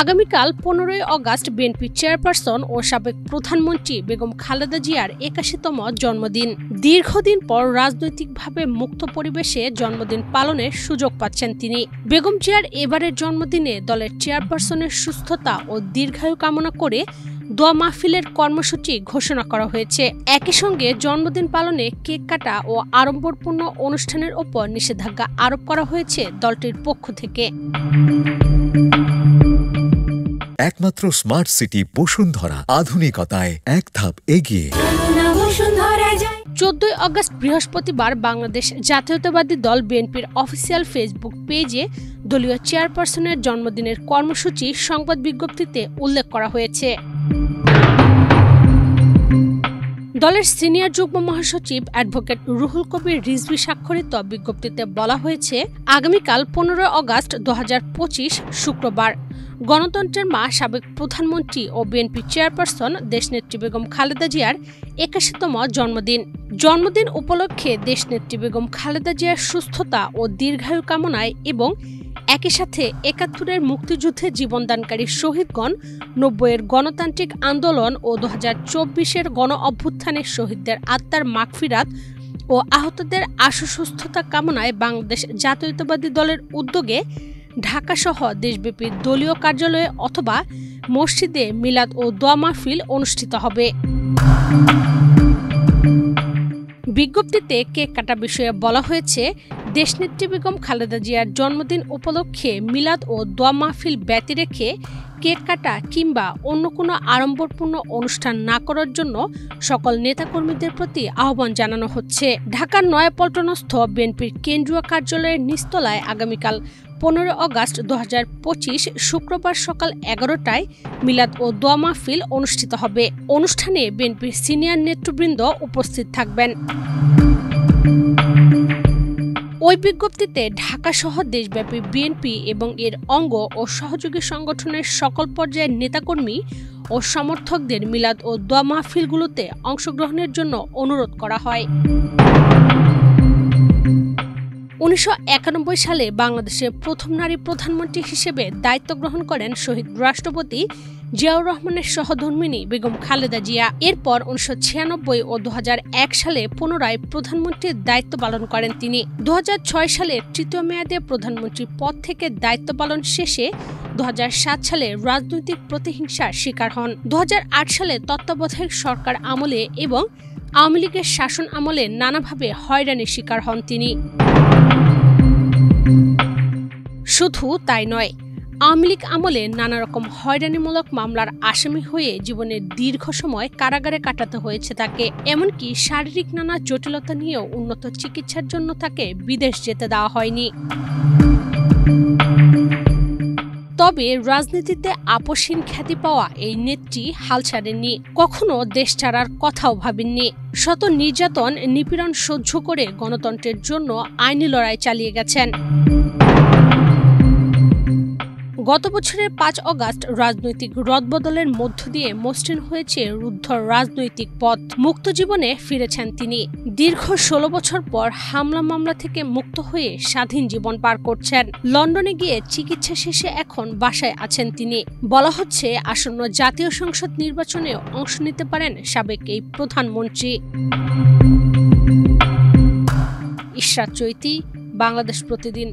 আগামীকাল 15 August BNP chairperson ও সাবেক প্রধানমন্ত্রী বেগম খালেদা জিয়ার 81তম জন্মদিন। দীর্ঘদিন পর রাজনৈতিকভাবে মুক্ত পরিবেশে জন্মদিন পালনের সুযোগ পাচ্ছেন তিনি। বেগম জিয়ার এবারের জন্মদিনে দলের চেয়ারপারসনের সুস্থতা ও দীর্ঘায়ু কামনা করে দোয়া মাহফিলের কর্মসূচি ঘোষণা করা হয়েছে। একই সঙ্গে জন্মদিন পালনে কেক কাটা ও আড়ম্বরপূর্ণ অনুষ্ঠানের ওপর নিষেধাজ্ঞা আরোপ করা হয়েছে দলটির পক্ষ থেকে। একমাত্র স্মার্ট সিটি বসুন্ধরা, আধুনিকতায় এক ধাপ এগিয়ে। 14 আগস্ট বৃহস্পতিবার বাংলাদেশ জাতীয়তাবাদী দল বিএনপির অফিসিয়াল ফেসবুক পেজে দলীয় চেয়ারপারসনের জন্মদিনের কর্মসূচি সংবাদ বিজ্ঞপ্তিতে উল্লেখ করা হয়েছে। দলের সিনিয়র যুগ্ম মহাসচিব অ্যাডভোকেট রুহুল কবির রিজভী স্বাক্ষরিত বিজ্ঞপ্তিতে বলা হয়েছে, আগামীকাল 15 আগস্ট 2025 শুক্রবার গণতন্ত্রের মা সাবেক প্রধানমন্ত্রী ও বিএনপি চেয়ারপারসন দেশনেত্রী বেগম খালেদা জিয়ার 81তম জন্মদিন। জন্মদিন উপলক্ষে দেশনেত্রী বেগম খালেদা জিয়ার সুস্থতা ও দীর্ঘায়ু কামনায় এবং একই সাথে 71-এর মুক্তিযুদ্ধে জীবনদানকারী শহীদগণ, 90-এর গণতান্ত্রিক আন্দোলন ও 2024-এর গণ অভ্যুত্থানের শহীদদের আত্মার মাগফিরাত ও আহতদের আশু সুস্থতা কামনায় বাংলাদেশ জাতীয়তাবাদী দলের উদ্যোগে ঢাকাসহ দেশব্যাপী দলীয় কার্যালয়ে অথবা মসজিদে মিলাদ ও দোয়া মাহফিল অনুষ্ঠিত হবে। বিজ্ঞপ্তিতে কেক কাটা বিষয়ে বলা হয়েছে, দেশনেত্রী বেগম খালেদা জিয়ার জন্মদিন উপলক্ষে মিলাদ ও দোয়া মাহফিল ব্যতি রেখে কেক কাটা কিংবা অন্য কোনো আড়ম্বরপূর্ণ অনুষ্ঠান না করার জন্য সকল নেতাকর্মীদের প্রতি আহ্বান জানানো হচ্ছে। ঢাকার নয়াপল্টনস্থ বিএনপির কেন্দ্রীয় কার্যালয়ের নিচতলায় আগামীকাল 15 আগস্ট 2025 শুক্রবার সকাল 11টায় মিলাদ ও দোয়া মাহফিল অনুষ্ঠিত হবে। অনুষ্ঠানে বিএনপির সিনিয়র নেতৃবৃন্দ উপস্থিত থাকবেন। ওই বিজ্ঞপ্তিতে ঢাকাসহ দেশব্যাপী বিএনপি এবং এর অঙ্গ ও সহযোগী সংগঠনের সকল পর্যায়ের নেতাকর্মী ও সমর্থকদের মিলাদ ও দোয়া মাহফিলগুলোতে অংশগ্রহণের জন্য অনুরোধ করা হয়। 1991 সালে বাংলাদেশের প্রথম নারী প্রধানমন্ত্রী হিসেবে দায়িত্ব গ্রহণ করেন শহীদ রাষ্ট্রপতি জিয়াউর রহমানের সহধর্মিণী বেগম খালেদা জিয়া। এরপর 1996 ও 2001 সালে পুনরায় প্রধানমন্ত্রীর দায়িত্ব পালন করেন তিনি। 2006 সালে তৃতীয় মেয়াদে প্রধানমন্ত্রীর পদ থেকে দায়িত্ব পালন শেষে 2007 সালে রাজনৈতিক প্রতিহিংসার শিকার হন। 2008 সালে তত্ত্বাবধায়ক সরকার আমলে এবং আওয়ামী লীগের শাসন আমলে নানাভাবে হয়রানির শিকার হন তিনি। শুধু তাই নয়, আওয়ামী লীগ আমলে নানা রকম হয়রানিমূলক মামলার আসামি হয়ে জীবনের দীর্ঘ সময় কারাগারে কাটাতে হয়েছে তাকে। এমনকি শারীরিক নানা জটিলতা নিয়েও উন্নত চিকিৎসার জন্য তাকে বিদেশ যেতে দেওয়া হয়নি। তবে রাজনীতিতে আপসহীন খ্যাতি পাওয়া এই নেত্রী হাল ছাড়েননি, কখনো দেশ ছাড়ার কথাও ভাবেননি। শত নির্যাতন নিপীড়ন সহ্য করে গণতন্ত্রের জন্য আইনি লড়াই চালিয়ে গেছেন। গত বছরের 5 আগস্ট রাজনৈতিক রদবদলের মধ্য দিয়ে মসৃণ হয়েছে রুদ্ধ রাজনৈতিক পথ। মুক্ত জীবনে ফিরেছেন তিনি। দীর্ঘ 16 বছর পর হামলা মামলা থেকে মুক্ত হয়ে স্বাধীন জীবন পার করছেন। লন্ডনে গিয়ে চিকিৎসা শেষে এখন বাসায় আছেন তিনি। বলা হচ্ছে, আসন্ন জাতীয় সংসদ নির্বাচনে অংশ নিতে পারেন সাবেক এই প্রধানমন্ত্রী। ইশরাত চৈতি, বাংলাদেশ প্রতিদিন।